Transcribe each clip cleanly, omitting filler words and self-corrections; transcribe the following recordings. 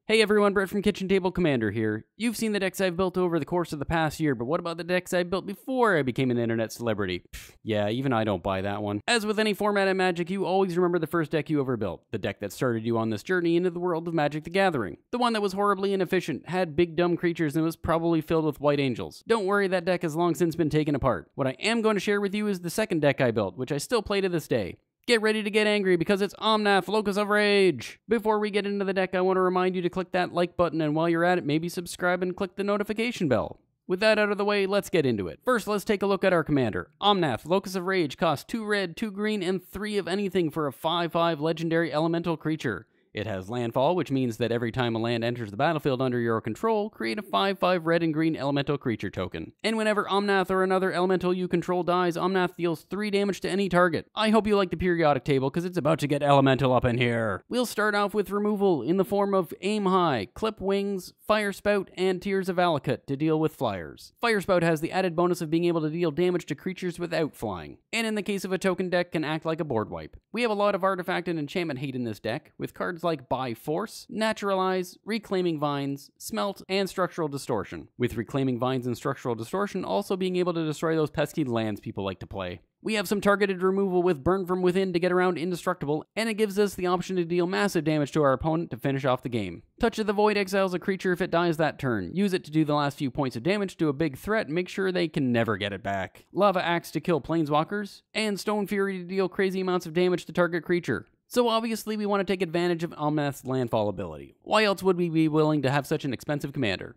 Hey everyone, Brett from Kitchen Table Commander here. You've seen the decks I've built over the course of the past year, but what about the decks I built before I became an internet celebrity? Yeah, even I don't buy that one. As with any format of Magic, you always remember the first deck you ever built. The deck that started you on this journey into the world of Magic the Gathering. The one that was horribly inefficient, had big dumb creatures, and was probably filled with white angels. Don't worry, that deck has long since been taken apart. What I am going to share with you is the second deck I built, which I still play to this day. Get ready to get angry because it's Omnath, Locus of Rage! Before we get into the deck, I want to remind you to click that like button, and while you're at it, maybe subscribe and click the notification bell. With that out of the way, let's get into it. First, let's take a look at our commander. Omnath, Locus of Rage costs 2 red, 2 green, and 3 of anything for a 5/5 legendary elemental creature. It has landfall, which means that every time a land enters the battlefield under your control, create a 5/5 red and green elemental creature token. And whenever Omnath or another elemental you control dies, Omnath deals 3 damage to any target. I hope you like the periodic table, because it's about to get elemental up in here. We'll start off with removal in the form of Aim High, Clip Wings, Fire Spout, and Tears of Valakut to deal with flyers. Fire Spout has the added bonus of being able to deal damage to creatures without flying, and in the case of a token deck, can act like a board wipe. We have a lot of artifact and enchantment hate in this deck, with cards like By Force, Naturalize, Reclaiming Vines, Smelt, and Structural Distortion, with Reclaiming Vines and Structural Distortion also being able to destroy those pesky lands people like to play. We have some targeted removal with Burn from Within to get around Indestructible, and it gives us the option to deal massive damage to our opponent to finish off the game. Touch of the Void exiles a creature if it dies that turn. Use it to do the last few points of damage to a big threat and make sure they can never get it back. Lava Axe to kill Planeswalkers, and Stone Fury to deal crazy amounts of damage to target creature. So obviously we want to take advantage of Omnath's landfall ability. Why else would we be willing to have such an expensive commander?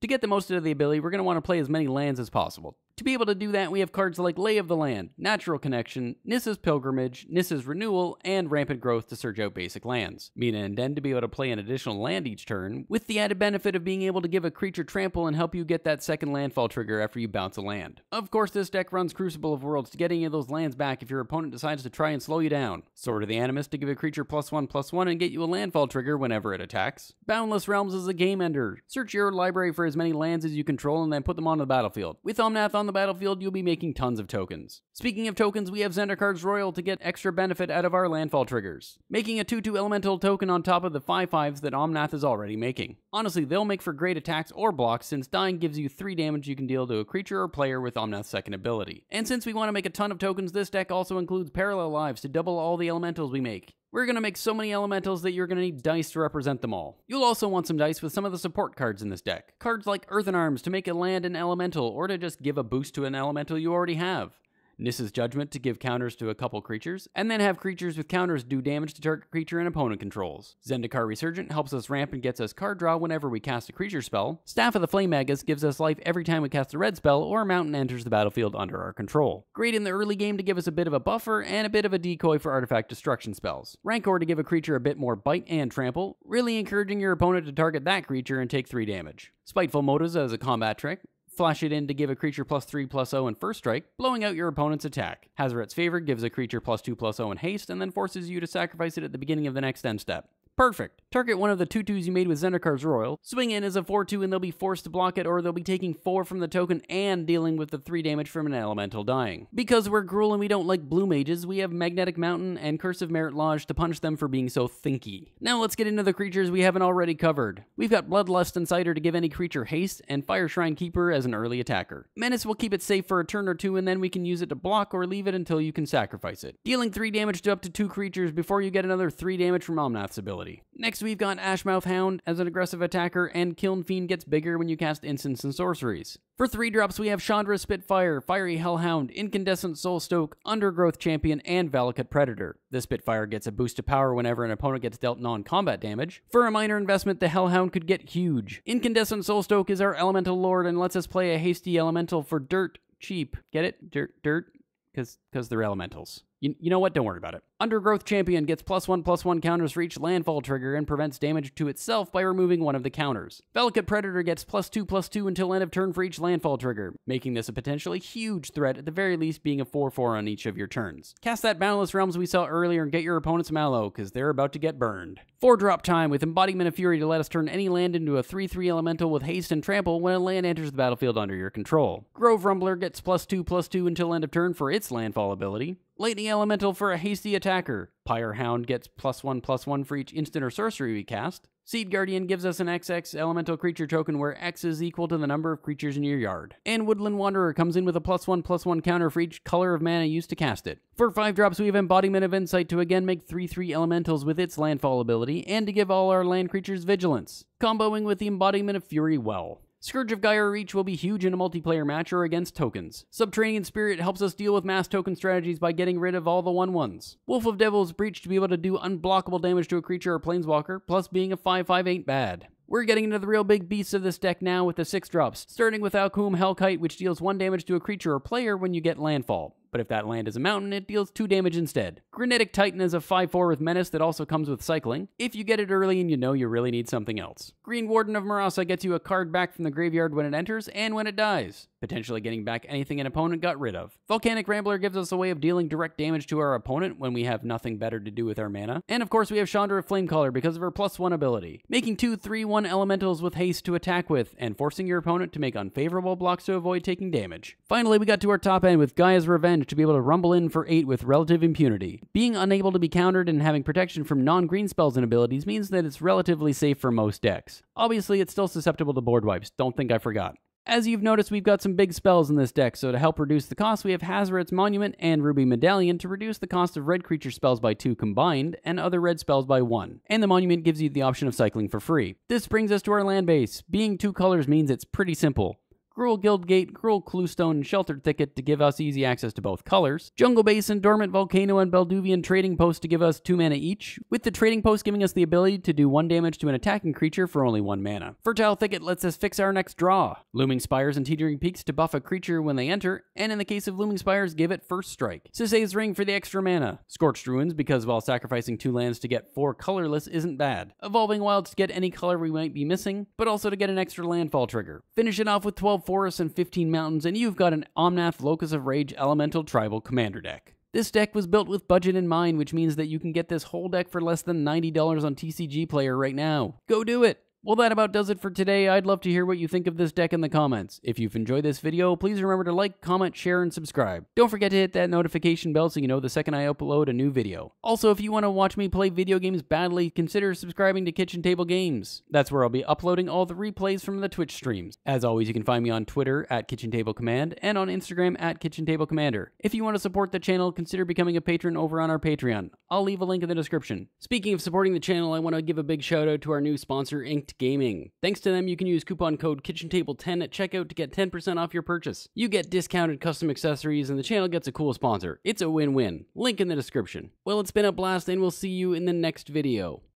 To get the most out of the ability, we're going to want to play as many lands as possible. To be able to do that, we have cards like Lay of the Land, Natural Connection, Nissa's Pilgrimage, Nissa's Renewal, and Rampant Growth to search out basic lands. Meaning and then to be able to play an additional land each turn, with the added benefit of being able to give a creature trample and help you get that second landfall trigger after you bounce a land. Of course, this deck runs Crucible of Worlds to get any of those lands back if your opponent decides to try and slow you down. Sword of the Animus to give a creature +1/+1 and get you a landfall trigger whenever it attacks. Boundless Realms is a game ender. Search your library for as many lands as you control and then put them on the battlefield. With Omnath on the battlefield, you'll be making tons of tokens. Speaking of tokens, we have Zendikar's Royal to get extra benefit out of our landfall triggers, making a 2/2 elemental token on top of the 5/5s that Omnath is already making. Honestly, they'll make for great attacks or blocks, since dying gives you 3 damage you can deal to a creature or player with Omnath's second ability. And since we want to make a ton of tokens, this deck also includes Parallel Lives to double all the elementals we make. We're going to make so many elementals that you're going to need dice to represent them all. You'll also want some dice with some of the support cards in this deck. Cards like Earthen Arms to make a land an elemental, or to just give a boost to an elemental you already have. Nissa's Judgment to give counters to a couple creatures, and then have creatures with counters do damage to target creature and opponent controls. Zendikar Resurgent helps us ramp and gets us card draw whenever we cast a creature spell. Staff of the Flame Magus gives us life every time we cast a red spell or a mountain enters the battlefield under our control. Great in the early game to give us a bit of a buffer and a bit of a decoy for artifact destruction spells. Rancor to give a creature a bit more bite and trample, really encouraging your opponent to target that creature and take 3 damage. Spiteful Motives as a combat trick. Flash it in to give a creature +3/+0 in first strike, blowing out your opponent's attack. Hazoret's Favor gives a creature +2/+0 in haste, and then forces you to sacrifice it at the beginning of the next end step. Perfect. Target one of the 2/2s you made with Zendikar's Royal, swing in as a 4/2 and they'll be forced to block it, or they'll be taking 4 from the token and dealing with the 3 damage from an elemental dying. Because we're cruel and we don't like blue mages, we have Magnetic Mountain and Cursive Merit Lodge to punish them for being so thinky. Now let's get into the creatures we haven't already covered. We've got Bloodlust Inciter to give any creature haste, and Fire Shrine Keeper as an early attacker. Menace will keep it safe for a turn or 2, and then we can use it to block or leave it until you can sacrifice it, dealing 3 damage to up to 2 creatures before you get another 3 damage from Omnath's ability. Next, we've got Ashmouth Hound as an aggressive attacker, and Kiln Fiend gets bigger when you cast instants and sorceries. For 3 drops, we have Chandra Spitfire, Fiery Hellhound, Incandescent Soulstoke, Undergrowth Champion, and Valakut Predator. The Spitfire gets a boost to power whenever an opponent gets dealt non-combat damage. For a minor investment, the Hellhound could get huge. Incandescent Soulstoke is our elemental lord and lets us play a hasty elemental for dirt cheap. Get it? Dirt? Because they're elementals. You know what? Don't worry about it. Undergrowth Champion gets +1/+1 counters for each landfall trigger and prevents damage to itself by removing one of the counters. Valakut Predator gets +2/+2 until end of turn for each landfall trigger, making this a potentially huge threat, at the very least being a 4/4 on each of your turns. Cast that Boundless Realms we saw earlier and get your opponents mallow, because they're about to get burned. 4-drop time with Embodiment of Fury to let us turn any land into a 3/3 elemental with haste and trample when a land enters the battlefield under your control. Grove Rumbler gets +2/+2 until end of turn for its landfall ability. Lightning Elemental for a hasty attacker. Pyre Hound gets +1/+1 for each instant or sorcery we cast. Seed Guardian gives us an XX elemental creature token where X is equal to the number of creatures in your yard. And Woodland Wanderer comes in with a +1/+1 counter for each color of mana used to cast it. For 5 drops, we have Embodiment of Insight to again make 3/3 elementals with its landfall ability, and to give all our land creatures vigilance, comboing with the Embodiment of Fury well. Scourge of Gaia Reach will be huge in a multiplayer match or against tokens. Subterranean Spirit helps us deal with mass token strategies by getting rid of all the 1/1s. Wolf of Devil's Breach to be able to do unblockable damage to a creature or planeswalker, plus being a 5/5 ain't bad. We're getting into the real big beasts of this deck now with the 6 drops, starting with Alcum Hellkite, which deals 1 damage to a creature or player when you get landfall. But if that land is a mountain, it deals 2 damage instead. Granitic Titan is a 5/4 with Menace that also comes with cycling, if you get it early and you know you really need something else. Green Warden of Marasa gets you a card back from the graveyard when it enters and when it dies, potentially getting back anything an opponent got rid of. Volcanic Rambler gives us a way of dealing direct damage to our opponent when we have nothing better to do with our mana. And of course we have Chandra of Flamecaller because of her +1 ability, making 2 3/1 elementals with haste to attack with, and forcing your opponent to make unfavorable blocks to avoid taking damage. Finally, we got to our top end with Gaia's Revenge to be able to rumble in for 8 with relative impunity. Being unable to be countered and having protection from non-green spells and abilities means that it's relatively safe for most decks. Obviously, it's still susceptible to board wipes, don't think I forgot. As you've noticed, we've got some big spells in this deck, so to help reduce the cost, we have Hazoret's Monument and Ruby Medallion to reduce the cost of red creature spells by 2 combined, and other red spells by 1. And the Monument gives you the option of cycling for free. This brings us to our land base. Being 2 colors means it's pretty simple. Gruul Guildgate, Gruul Cluestone, and Sheltered Thicket to give us easy access to both colors. Jungle Basin, Dormant Volcano, and Belduvian Trading Post to give us 2 mana each, with the Trading Post giving us the ability to do 1 damage to an attacking creature for only 1 mana. Fertile Thicket lets us fix our next draw. Looming Spires and Teetering Peaks to buff a creature when they enter, and in the case of Looming Spires, give it first strike. Sisay's Ring for the extra mana. Scorched Ruins, because while sacrificing 2 lands to get 4 colorless isn't bad. Evolving Wilds to get any color we might be missing, but also to get an extra landfall trigger. Finish it off with 12 forests and 15 mountains, and you've got an Omnath Locus of Rage Elemental Tribal Commander deck. This deck was built with budget in mind, which means that you can get this whole deck for less than $90 on TCG Player right now. Go do it! Well, that about does it for today. I'd love to hear what you think of this deck in the comments. If you've enjoyed this video, please remember to like, comment, share, and subscribe. Don't forget to hit that notification bell so you know the second I upload a new video. Also, if you want to watch me play video games badly, consider subscribing to Kitchen Table Games. That's where I'll be uploading all the replays from the Twitch streams. As always, you can find me on Twitter at Kitchen Table Command and on Instagram at Kitchen Table Commander. If you want to support the channel, consider becoming a patron over on our Patreon. I'll leave a link in the description. Speaking of supporting the channel, I want to give a big shout out to our new sponsor, Inked Gaming. Thanks to them, you can use coupon code KitchenTable10 at checkout to get 10% off your purchase. You get discounted custom accessories, and the channel gets a cool sponsor. It's a win-win. Link in the description. Well, it's been a blast, and we'll see you in the next video.